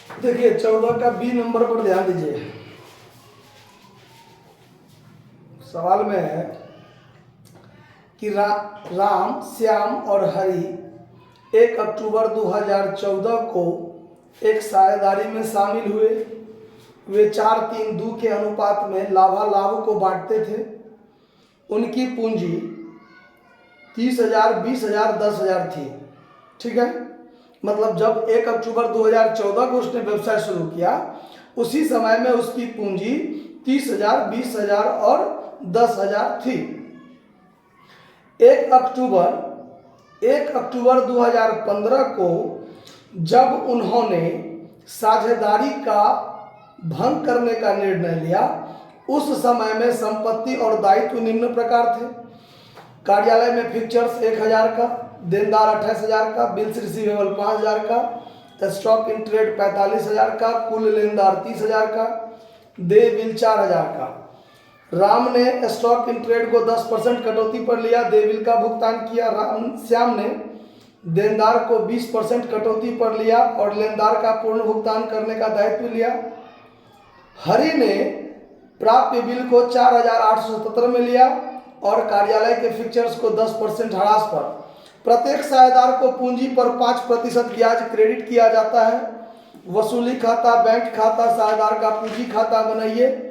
देखिए 14 का B number पर ध्यान दीजिए। सवाल में है कि राम, श्याम और हरि 1 अक्टूबर 2014 को एक साझेदारी में शामिल हुए। वे 4-3-2 के अनुपात में लाभालाभ को बांटते थे। उनकी पूंजी 30,000, 20,000, 10,000 थी। ठीक है, मतलब जब 1 अक्टूबर 2014 को उसने व्यवसाय शुरू किया, उसी समय में उसकी पूंजी 30,000, 20,000 और 10,000 थी। 1 अक्टूबर 2015 को जब उन्होंने साझेदारी का भंग करने का निर्णय लिया, उस समय में संपत्ति और दायित्व निम्न प्रकार थे। कार्यालय में फिक्चर्स 1,000 का, देनदार 28,000 का, बिल्स रिसीवेबल 5,000 का, स्टॉक इन ट्रेड 45,000 का, कुल लेनदार 30,000 का, दे बिल 4,000 का। राम ने स्टॉक इन ट्रेड को 10% कटौती पर लिया, दे बिल का भुगतान किया। श्याम ने देनदार को 20% कटौती पर लिया और लेनदार का पूर्ण भुगतान करने का दायित्व लिया। हरि ने प्राप्य बिल को 4,877 में लिया और कार्यालय के फिक्चर्स को 10% ह्रास पर। प्रत्येक साझेदार को पूंजी पर 5% ब्याज क्रेडिट किया जाता है। वसूली खाता, बैंक खाता, साझेदार का पूंजी खाता बनाइए।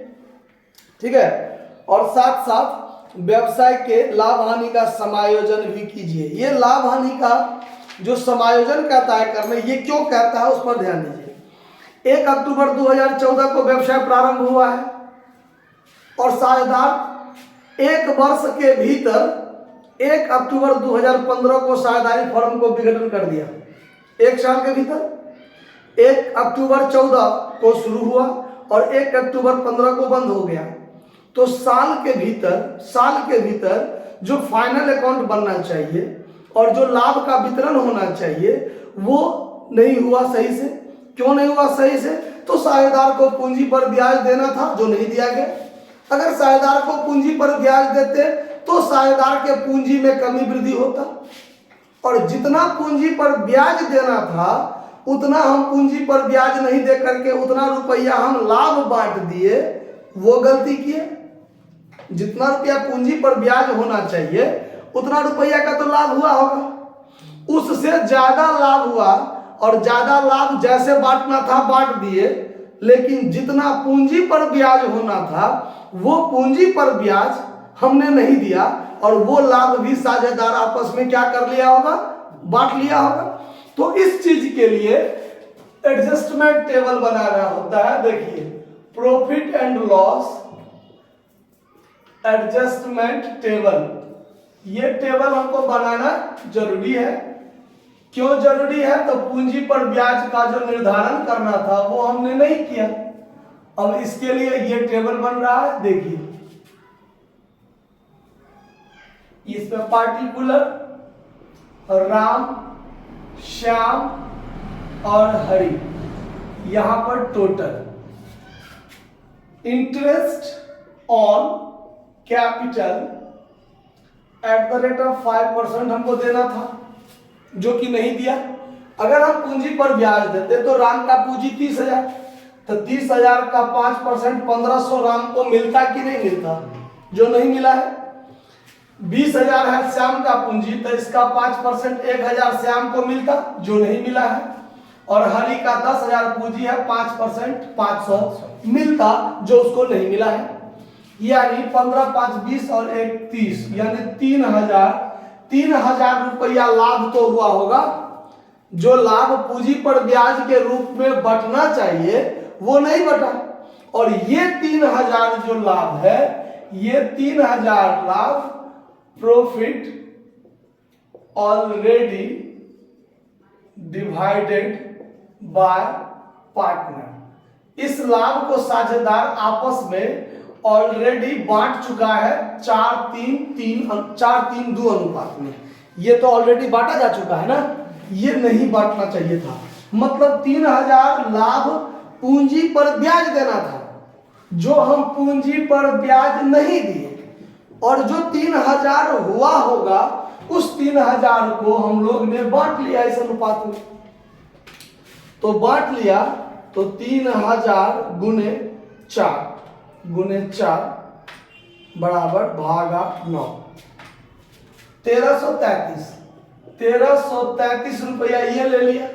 ठीक है, और साथ साथ व्यवसाय के लाभ हानि का समायोजन भी कीजिए। ये लाभ हानि का जो समायोजन कहता है करने, ये क्यों कहता है उस पर ध्यान दीजिए। 1 अक्टूबर 2014 को व्यवसाय प्रारंभ हुआ है और साझेदार 1 वर्ष के भीतर 1 अक्टूबर 2015 को साझेदारी फर्म को विघटन कर दिया। 1 साल के भीतर 1 अक्टूबर 14 को शुरू हुआ और 1 अक्टूबर 15 को बंद हो गया। तो साल के भीतर जो फाइनल अकाउंट बनना चाहिए और जो लाभ का वितरण होना चाहिए वो नहीं हुआ सही से। क्यों नहीं हुआ सही से? तो साझेदार को पूंजी पर ब्याज देना था जो नहीं दिया गया। अगर साझेदार को पूंजी पर ब्याज देते तो साझेदार के पूंजी में कमी वृद्धि होता और जितना पूंजी पर ब्याज देना था उतना हम पूंजी पर ब्याज नहीं दे करके उतना रुपया हम लाभ बांट दिए, वो गलती किए। जितना रुपया पूंजी पर ब्याज होना चाहिए उतना रुपया का तो लाभ हुआ होगा, उससे ज्यादा लाभ हुआ और ज्यादा लाभ जैसे बांटना था बांट दिए, लेकिन जितना पूंजी पर ब्याज होना था वो पूंजी पर ब्याज हमने नहीं दिया और वो लाभ भी साझेदार आपस में क्या कर लिया होगा, बांट लिया होगा। तो इस चीज के लिए एडजस्टमेंट टेबल बनाना होता है। देखिए, profit and loss adjustment table, ये टेबल हमको बनाना जरूरी है। क्यों जरूरी है? तो पूंजी पर ब्याज का जो निर्धारण करना था वो हमने नहीं किया। अब इसके लिए ये टेबल बन रहा है। देखिए, इसमें पार्टिकुलर राम, श्याम और हरि, यहां पर टोटल इंटरेस्ट ऑन कैपिटल @5% हमको देना था जो कि नहीं दिया। अगर हम पूंजी पर ब्याज देते तो राम का पूंजी 30,000, तो 30,000 का 5% 1,500 राम को मिलता कि नहीं मिलता, जो नहीं मिला है। 20,000 है श्याम का पूंजी, तो इसका 5% 1,000 श्याम को मिलता, जो नहीं मिला है। और हरि का 10,000 पूंजी है, 5% 500 मिलता, जो उसको नहीं मिला है। यानी 15, 5, 20 और 1, 30, यानी 3,000 रुपया लाभ तो हुआ होगा। जो लाभ पूंजी पर ब्याज के रूप में बटना चाहिए वो नहीं बटा। और ये 3,000 जो लाभ है, ये 3,000 लाभ profit already divided by partner. इस लाभ को साझेदार आपस में ऑलरेडी बांट चुका है 4-3-2 अनुपात में। ये तो ऑलरेडी बांटा जा चुका है ना, ये नहीं बांटना चाहिए था। मतलब 3,000 लाभ पूंजी पर ब्याज देना था, जो हम पूंजी पर ब्याज नहीं दिए, और जो 3,000 हुआ होगा उस 3,000 को हम लोग ने बांट लिया इस अनुपात में। तो बांट लिया तो 3000 गुने 4 बराबर भागा 9, 1333 रुपया ये ले लिया।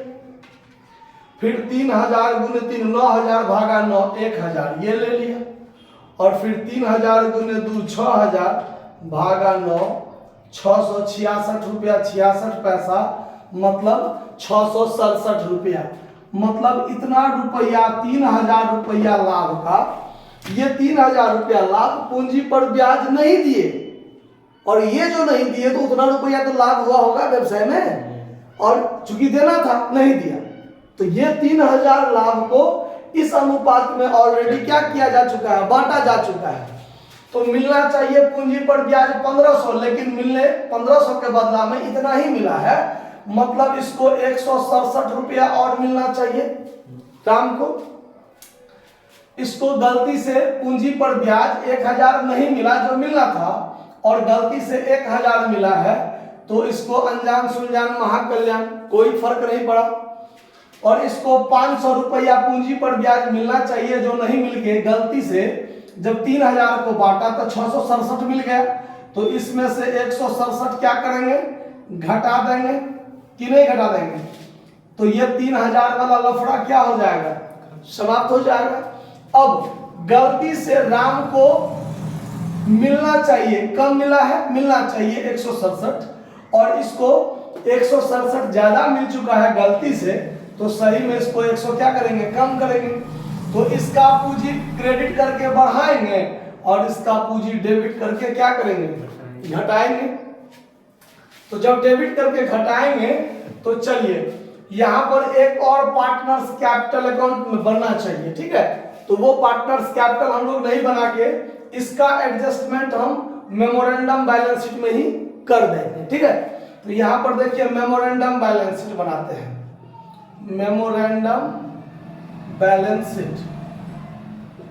फिर 3000 गुने 3 9000 भागा 9 1000 ये ले लिया। और फिर 3000 गुने 2 6000 भागा 9 666 रुपया 66 पैसा, मतलब 667 रुपया। मतलब इतना रुपया 3000 रुपया लाभ का, ये 3000 रुपया लाभ पूंजी पर ब्याज नहीं दिए, और ये जो नहीं दिए तो उतना रुपया तो लाभ हुआ होगा व्यवसाय में, और चूंकि देना था नहीं दिया, तो ये 3000 लाभ को इस अनुपात में ऑलरेडी क्या किया जा चुका है, बांटा जा चुका है। तो मिलना चाहिए पूंजी पर ब्याज 1500, लेकिन मिलने 1500 के बदला में इतना ही मिला है, मतलब इसको 167 रुपया और मिलना चाहिए राम को। इसको गलती से पूंजी पर ब्याज 1000 नहीं मिला जो मिलना था, और गलती से 1000 मिला है, तो इसको अनजान सुनजान महाकल्याण कोई फर्क नहीं पड़ा। और इसको 500 रुपया पूंजी पर ब्याज मिलना चाहिए जो नहीं मिल गए, गलती से जब 3000 को बांटा तो 667 मिल गया, तो इसमें से 167 क्या करेंगे, घटा देंगे कि नहीं घटा देंगे, तो ये 3000 वाला लफड़ा क्या हो जाएगा, समाप्त हो जाएगा। अब गलती से राम को मिलना चाहिए, कम मिला है, मिलना चाहिए 167, और इसको 167 ज्यादा मिल चुका है गलती से, तो सही में इसको 100 क्या करेंगे, कम करेंगे। तो इसका पूंजी क्रेडिट करके बढ़ाएंगे, और इसका पूंजी डेबिट करके क्या करेंगे, घटाएंगे। तो जब डेबिट करके घटाएंगे तो चलिए यहाँ पर एक और पार्टनर्स कैपिटल अकाउंट में बनना चाहिए, ठीक है। तो वो पार्टनर्स कैपिटल हम लोग नहीं बना के इसका एडजस्टमेंट हम मेमोरेंडम बैलेंस शीट में ही कर देंगे, ठीक है। तो यहाँ पर देखिए मेमोरेंडम बैलेंस शीट बनाते हैं, memorandum balance sheet,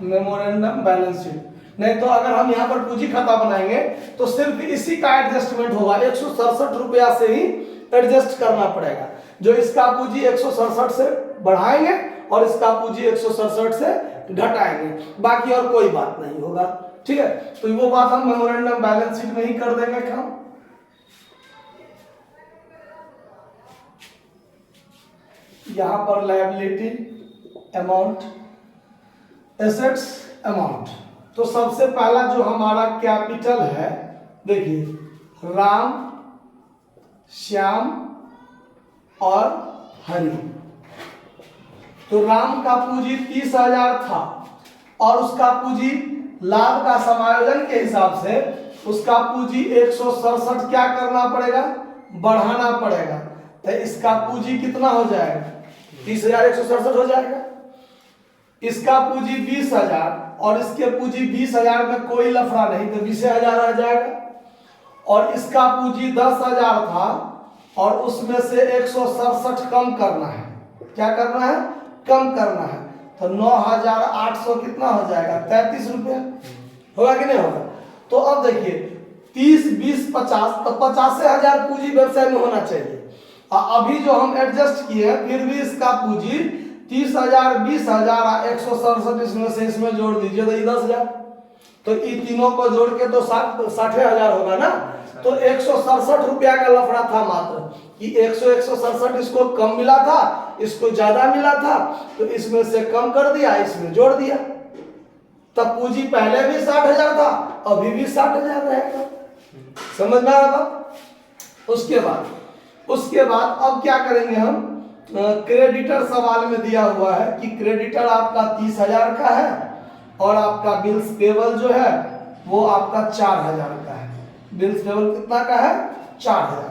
memorandum balance sheet. नहीं तो अगर हम यहाँ पर पूंजी खाता बनाएंगे तो सिर्फ इसी का एडजस्टमेंट होगा, 167 रुपया से ही एडजस्ट करना पड़ेगा। जो इसका पूंजी 167 से बढ़ाएंगे और इसका पूंजी 167 से घटाएंगे, बाकी और कोई बात नहीं होगा, ठीक है। तो वो बात हम मेमोरेंडम बैलेंस शीट में ही कर देंगे काम। यहां पर लायबिलिटी अमाउंट, एसेट्स अमाउंट। तो सबसे पहला जो हमारा कैपिटल है, देखिए राम, श्याम और हरि। तो राम का पूंजी 30,000 था, और उसका पूंजी लाभ का समायोजन के हिसाब से उसका पूंजी 167 क्या करना पड़ेगा, बढ़ाना पड़ेगा। तो इसका पूंजी कितना हो जाएगा, 30,167 हो जाएगा। इसका पूंजी 20,000 और इसके पूंजी 20,000 में कोई लफड़ा नहीं, तो 20,000 आ जाएगा। और इसका पूंजी 10,000 था, और उसमें से 167 कम करना है, क्या करना है, कम करना है। तो 9,800 कितना हो जाएगा, 33 रुपया होगा कि नहीं होगा। तो अब देखिए 30 20 50, तो 85,000 पूंजी व्यवसाय में होना चाहिए। अभी जो हम एडजस्ट किए हैं फिर भी इसका पूंजी 30,000 20,000 167 इसमें से इसमें जोड़ दीजिए तो 10,000, तो इन तीनों को जोड़ के तो 60,000 होगा ना। तो 167 रुपया का लफड़ा था मात्र, कि 167 इसको कम मिला था, इसको ज्यादा मिला था, तो इसमें से कम कर दिया, इसमें जोड़ दिया। तब पूंजी पहले भी 60,000 था, अभी भी 60,000 रहेगा। समझ में आ रहा था। उसके बाद अब क्या करेंगे हम, क्रेडिटर सवाल में दिया हुआ है कि क्रेडिटर आपका 30,000 का है, और आपका बिल्स पेबल जो है वो आपका 4,000 का है। बिल्स पेबल कितना का है, 4,000।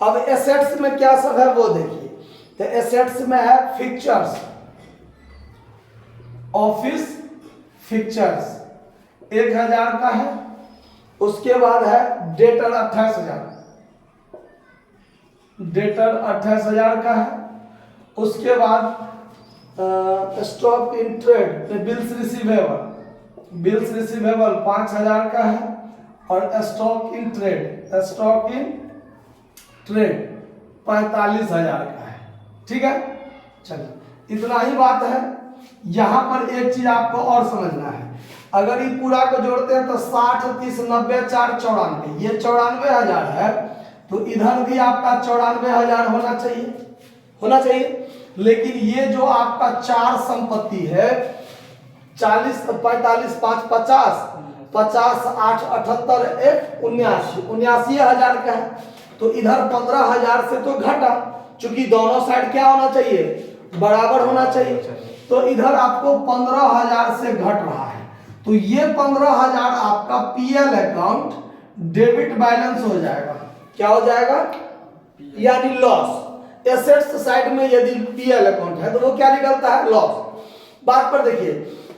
अब एसेट्स में क्या सब है वो देखिए। तो एसेट्स में है फिक्चर्स, ऑफिस फिक्चर्स 1,000 का है। उसके बाद है डेटर 28,000, डेटर 28,000 का है। उसके बाद stock in trade, bills receivable, bills receivable 5,000 का है। और stock in trade, stock in trade 45,000 का है, ठीक है। चलिए इतना ही बात है। यहाँ पर एक चीज आपको और समझना है, अगर ये पूरा को जोड़ते हैं तो 60, 30, 90, 4, 94, ये 94,000 है, तो इधर भी आपका 94,000 होना चाहिए। लेकिन ये जो आपका 4 संपत्ति है, 40, 45, 5, 50, 50, 8, 78, 1, 79, 79,000 का है, तो इधर 15,000 से तो घटा, चूंकि दोनों साइड क्या होना चाहिए, बराबर होना चाहिए, तो इधर आपको 15,000 से घट रहा है, तो ये 15,000 आपका पीएल अकाउंट डेबिट बैलेंस हो जाएगा। क्या हो जाएगा, यानी लॉस। एसेट्स साइड में यदि पीएल अकाउंट है तो वो क्या निकलता है, लॉस। बात पर देखिए,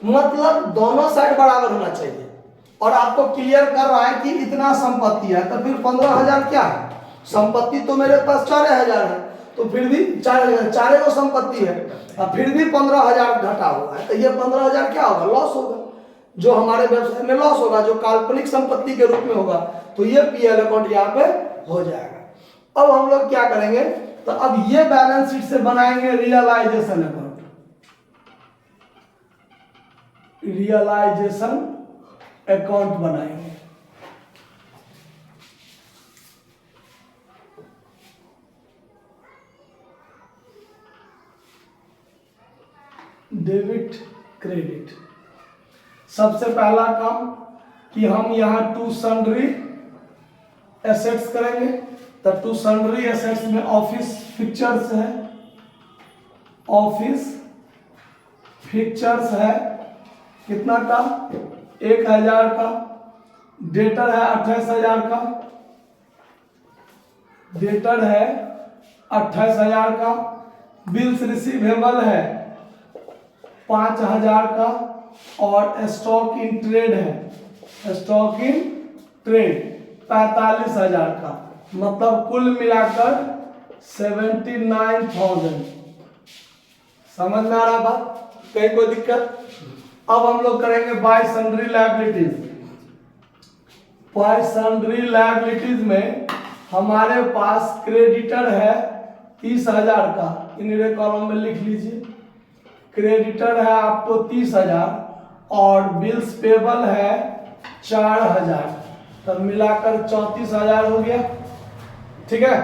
मतलब दोनों साइड बराबर होना चाहिए, और आपको क्लियर कर रहा है कि इतना संपत्ति है, तो फिर 15,000 क्या है, संपत्ति तो मेरे पास 4,000 है, तो फिर भी 4 को संपत्ति है, और फिर भी 15,000 घटा हुआ है, तो ये 15,000 क्या होगा, लॉस होगा, जो हमारे व्यवसाय में लॉस होगा, जो काल्पनिक संपत्ति के रूप में होगा, तो ये पीएल अकाउंट यहाँ पे हो जाएगा। अब हम लोग क्या करेंगे, तो अब ये बैलेंस शीट से बनाएंगे रियलाइजेशन अकाउंट। रियलाइजेशन अकाउंट बनाएंगे। डेबिट क्रेडिट, सबसे पहला काम कि हम यहाँ टू सन्ड्री एसेट्स करेंगे, तो टू सन्ड्री एसेट्स में ऑफिस फिक्चर्स है, ऑफिस फिक्चर्स है कितना का, 1,000 का, डेटर है 28,000 का, डेटर है 28,000 का, बिल्स रिसीवेबल है 5,000 का, और स्टॉक इन ट्रेड है, स्टॉक इन ट्रेड 45,000 का, मतलब कुल मिलाकर 79,000। समझ में आ रहा बात, कहीं कोई दिक्कत। अब हम लोग करेंगे bye sundry liabilities. Bye sundry liabilities में हमारे पास क्रेडिटर है 30,000 का, इन्हें कॉलम में लिख लीजिए, क्रेडिटर है आपको 30,000, और बिल्स पेबल है 4,000, तब मिलाकर 34,000 हो गया। ठीक है,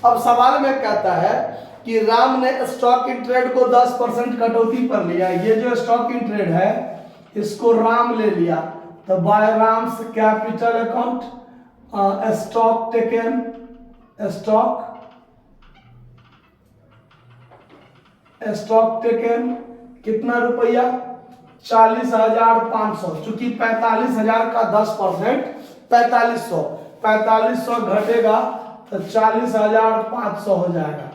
अब सवाल में कहता है कि राम ने स्टॉक इन ट्रेड को 10% कटौती पर लिया, ये जो स्टॉक इन ट्रेड है इसको राम ले लिया, तो by Ram's capital account stock taken, stock taken कितना रुपया, 40,500, चूंकि 45,000 का 10% 4500 घटेगा तो 40,500 हो जाएगा,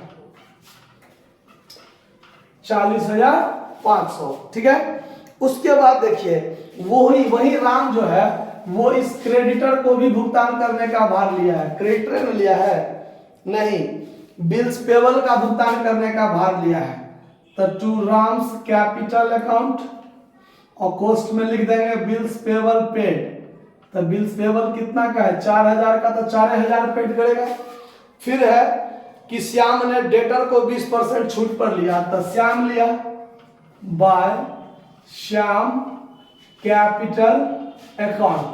40,500। ठीक है, उसके बाद देखिए वही राम जो है वो इस क्रेडिटर को भी भुगतान करने का भार लिया है, क्रेडिटर ने लिया है नहीं, बिल्स पेबल का भुगतान करने का भार लिया है, तो टू राम्स कैपिटल अकाउंट, और कॉस्ट में लिख देंगे बिल्स पेबल पेड, तो बिल्स पेबल कितना का है, 4,000 का, तो 4,000 पेड करेगा। फिर है कि श्याम ने डेटर को 20% छूट पर लिया, तो श्याम लिया by Shyam capital account,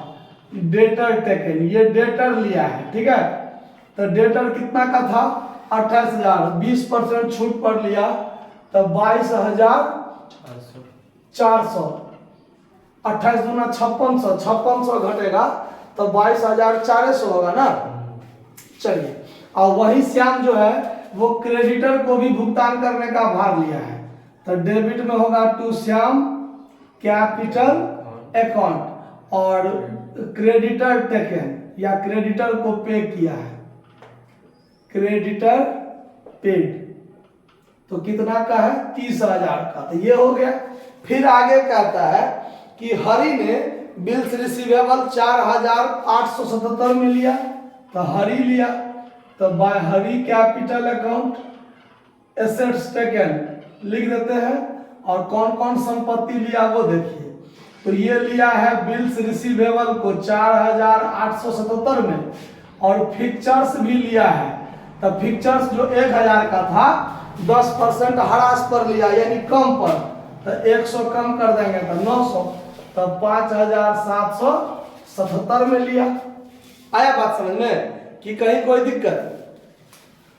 debtor taken, ये डेटर लिया है। ठीक है, तो डेटर कितना का था 28,000, 20% छूट पर लिया, तो 22,400, 28 दूना 5600 घटेगा तो 22,400 होगा ना। चलिए, और वही श्याम जो है वो क्रेडिटर को भी भुगतान करने का भार लिया है, तो डेबिट में होगा टू श्याम कैपिटल अकाउंट, और क्रेडिटर टेकन या क्रेडिटर को पे किया है, क्रेडिटर पेड, तो कितना का है 30,000 का, तो ये हो गया। फिर आगे कहता है कि हरि ने बिल्स रिसीवेबल 4,877 में लिया, तो हरि लिया, तो by Hari capital account assets taken लिख देते हैं, और कौन कौन संपत्ति लिया वो देखिए, तो ये लिया है बिल्स रिसीवेबल को 4,877 में, और फिक्चर्स भी लिया है, तो फिक्चर्स जो 1,000 का था 10% हरास पर लिया, यानी कम पर, तो 100 कम कर देंगे तो 900, तो 5777 में लिया। आया बात समझ में कि कहीं कोई दिक्कत?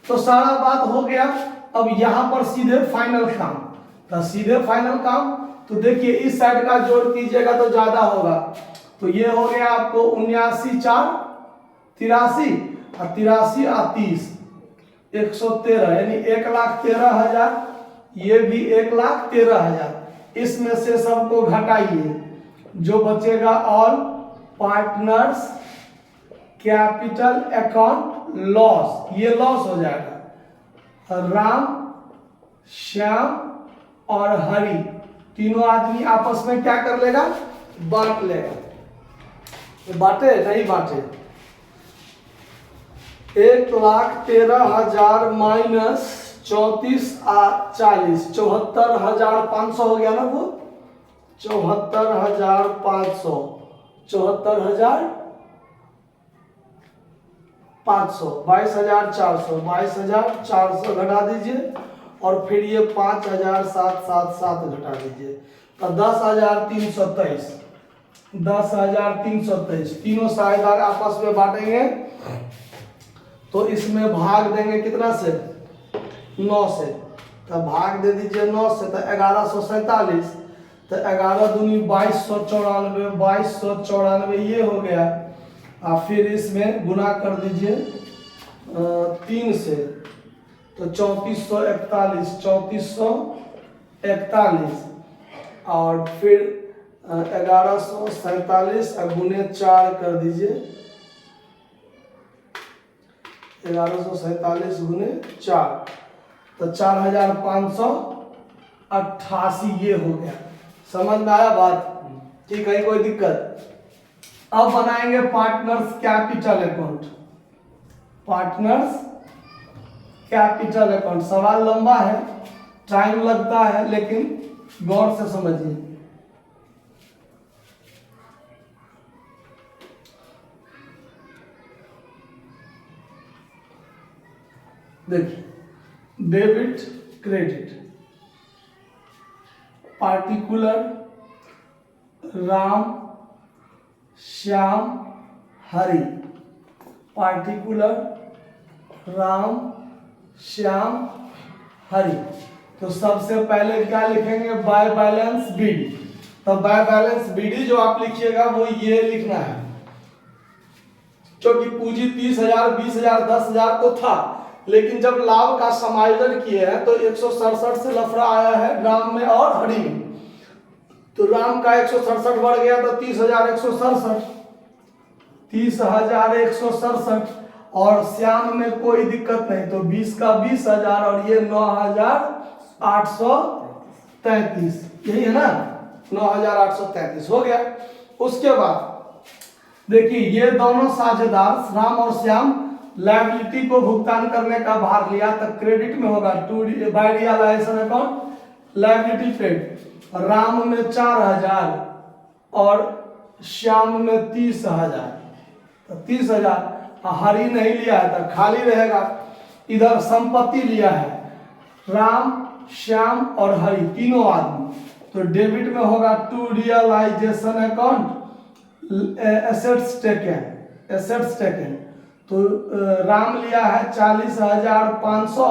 तो सारा बात हो गया। अब यहां पर सीधे फाइनल काम, तो सीधे फाइनल काम, तो देखिए इस साइड का जोड़ कीजिएगा तो ज्यादा होगा। तो ये हो गया आपको 79 4 83 और 83 और 30 113, यानी 1,13,000। ये भी 1,13,000। इसमें से सबको घटाइए, जो बचेगा all partners capital account loss, ये लॉस हो जाएगा। राम, श्याम और हरि तीनों आदमी आपस में क्या कर लेगा? बांट लेगा। बांटे नहीं बांटे? 1,13,000 माइनस 34 40 74,500 हो गया ना वो? 74,500 74,500 22,400 घटा दीजिए और फिर ये 5,777 घटा दीजिए तो 10,323 10,323। तीनों साझेदार आपस में बांटेंगे तो इसमें भाग देंगे कितना से? 9 से। तो भाग दे दीजिए 9 से, तो 1147, तो 11 दूनी 2294, 2294 ये हो गया। और फिर इसमें गुना कर दीजिए 3 से, तो 3441 3441 और फिर 1147 गुने 4 कर दीजिए, 1147 गुने 4 तो 4,588 ये हो गया। समझ में आया बात? ठीक है, कोई दिक्कत? अब बनाएंगे partners capital account. Partners capital account सवाल लंबा है, टाइम लगता है, लेकिन गौर से समझिए। देखिए, debit credit, particular Ram, Shyam, Hari, particular Ram, Shyam, Hari. तो सबसे पहले क्या लिखेंगे? By balance BD. तो बाय बैलेंस बीडी जो आप लिखिएगा वो ये लिखना है, क्योंकि पूंजी 30,000 20,000 10,000 को था, लेकिन जब लाभ का समायोजन किए हैं तो 167 से लफड़ा आया है राम में और हरि में। तो राम का 167 बढ़ गया तो 30,167, 30,167 और श्याम में कोई दिक्कत नहीं, तो 20 का 20,000 और ये 9,833, यही है ना? 9,833 हो गया। उसके बाद देखिए, ये दोनों साझेदार राम और श्याम लायबिलिटी को भुगतान करने का भार लिया, तो क्रेडिट में होगा to by realisation account liability paid. Ram में 4,000 और श्याम में 30,000, तो 30,000। हरि नहीं लिया है तो खाली रहेगा। इधर संपत्ति लिया है राम, श्याम और हरि तीनों आदमी, तो डेबिट में होगा to realisation account assets taken. तो राम लिया है 40,500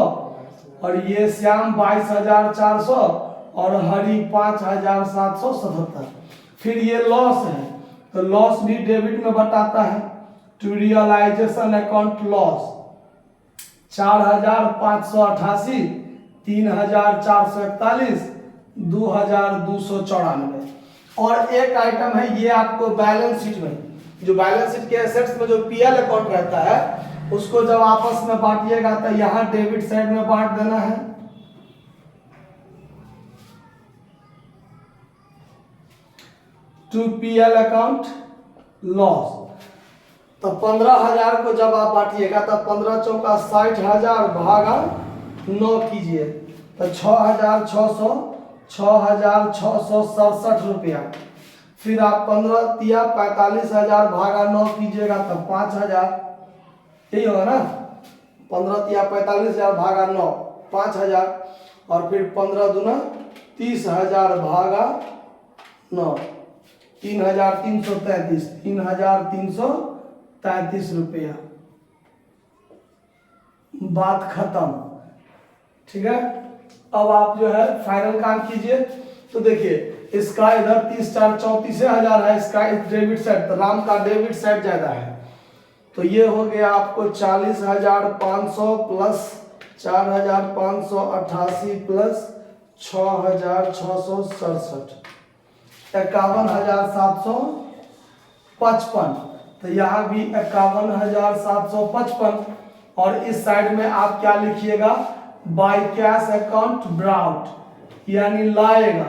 और ये श्याम 22,400 और हरि 5,777। फिर ये लॉस है, तो लॉस भी डेबिट में बताता है, टू रियलाइजेशन अकाउंट लॉस 4,588, 3,441, 2,294। और एक आइटम है ये आपको बैलेंस शीट में, जो बैलेंस शीट के एसेट्स में जो पीएल अकाउंट रहता है उसको जब आपस में बांटिएगा तो यहां डेबिट साइड में बांट देना है। टू पीएल अकाउंट लॉस, तो 15,000 को जब आप बांटिएगा तो 15 चौका 60,000 भागा 9 कीजिए, तो 6,667 रुपया। फिर आप 15 तिया 45,000 भागा 9 कीजिएगा तो 5,000, यही होगा ना? 15 तिया 45,000 भागा 9 5,000 और फिर 15 दूना 30,000 भागा 9, 3,333, 3,333 रुपया। बात खत्म। ठीक है, अब आप जो है फाइनल काम कीजिए। तो देखिए इसका इधर 30 4 34,000 है, इसका डेबिट साइड, तो राम का डेबिट साइड ज्यादा है, तो ये हो गया आपको 40,500 प्लस 4,588 प्लस 6,667, 51,755। तो यहाँ भी 51,755। और इस साइड में आप क्या लिखिएगा, बाय कैश अकाउंट ब्राउट, यानी लाएगा।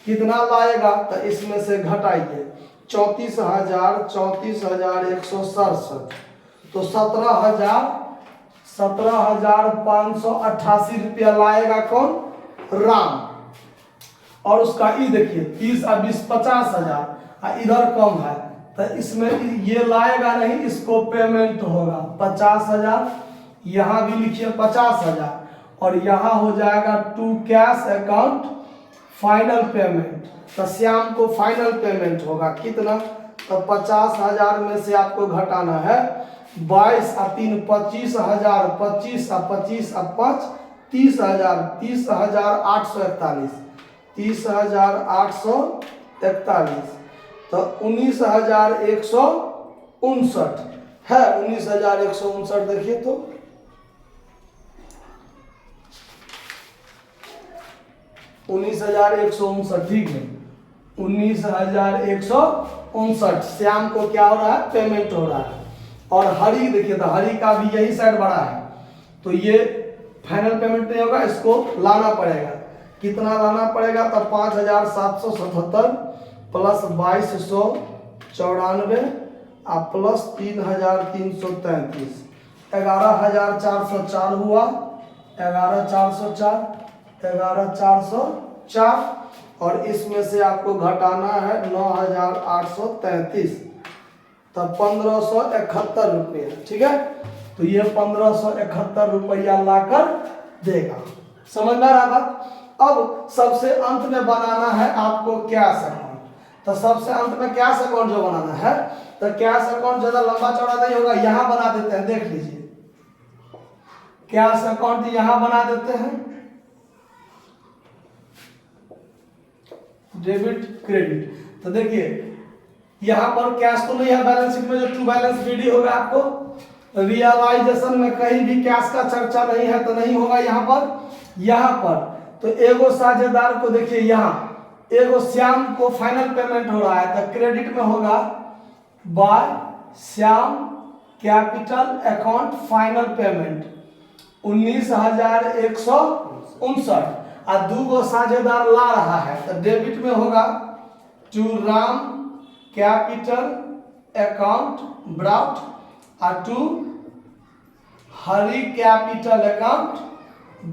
कितना लाएगा, तो इसमें से घटाइए 34,167, तो 17,588 रुपया लाएगा कौन, राम। और उसका ई देखिए 30 और 20 50,000, इधर कम है, तो इसमें ये लाएगा नहीं, इसको पेमेंट होगा 50,000। यहाँ भी लिखिए 50,000, और यहाँ हो जाएगा to cash account final payment. तो श्याम को फाइनल पेमेंट होगा कितना, तो 50,000 में से आपको घटाना है 22 और 3 25,000, 25 और 25 और 5 30,000, 30,841, 30,841, तो 19,159 है। 19,159 देखिए तो 19,159, ठीक है। 19,159 श्याम को क्या हो रहा है, पेमेंट हो रहा है। और हरी देखिए, तो हरी का भी यही साइड बड़ा है, तो ये फाइनल पेमेंट नहीं होगा, इसको लाना पड़ेगा। कितना लाना पड़ेगा, तो 5,777 प्लस 2,294 और प्लस 3,333, 11,404 हुआ, 11,404, 11,404। और इसमें से आपको घटाना है 9,833, तब 1,571 रुपये। ठीक है, तो ये 1,571 रुपया लाकर देगा। समझ में आ रहा बात। अब सबसे अंत में बनाना है आपको कैश अकाउंट। तो सबसे अंत में कैश अकाउंट जो बनाना है, तो कैश अकाउंट ज्यादा लंबा चौड़ा नहीं होगा, यहां बना देते हैं। देख लीजिए, कैश अकाउंट यहां बना देते हैं, डेबिट क्रेडिट। तो देखिए यहां पर कैश तो नहीं है बैलेंस शीट में, जो टू बैलेंस बीडी होगा आपको रियलाइजेशन में कहीं भी कैश का चर्चा नहीं है, तो नहीं होगा यहाँ पर। तो एगो साझेदार को देखिए, यहाँ एगो श्याम को फाइनल पेमेंट हो रहा है, तो क्रेडिट में होगा by Shyam capital account final payment 19,159, और दूगो साझेदार ला रहा है, तो डेबिट में होगा to Ram capital account brought और to Hari capital account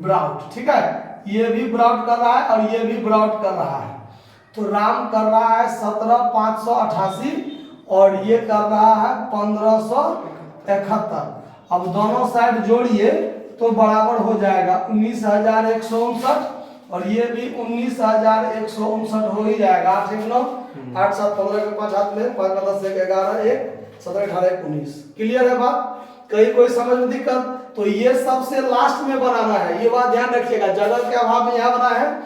brought. ठीक है, ये भी ब्राउट कर रहा है और ये भी ब्राउट कर रहा है। तो राम कर रहा है 17,588 और ये कर रहा है 1,571। अब दोनों साइड जोड़िए तो बराबर हो जाएगा 19,159, और ये भी 19,159 हो ही जाएगा। 8 1 9 8 7 15 के 5 हाथ में 5 10 1 11 1 17 18 19। क्लियर है बात। कहीं कोई समझ में दिक्कत, तो ये सबसे लास्ट में बनाना है, ये बात ध्यान रखिएगा। जगह के अभाव में यहाँ बना है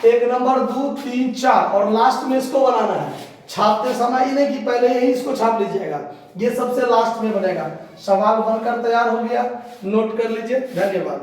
1 नंबर 2 3 4, और लास्ट में इसको बनाना है। छापते समय ही नहीं कि पहले यही इसको छाप लीजिएगा, ये सबसे लास्ट में बनेगा। सवाल बनकर तैयार हो गया, नोट कर लीजिए। धन्यवाद।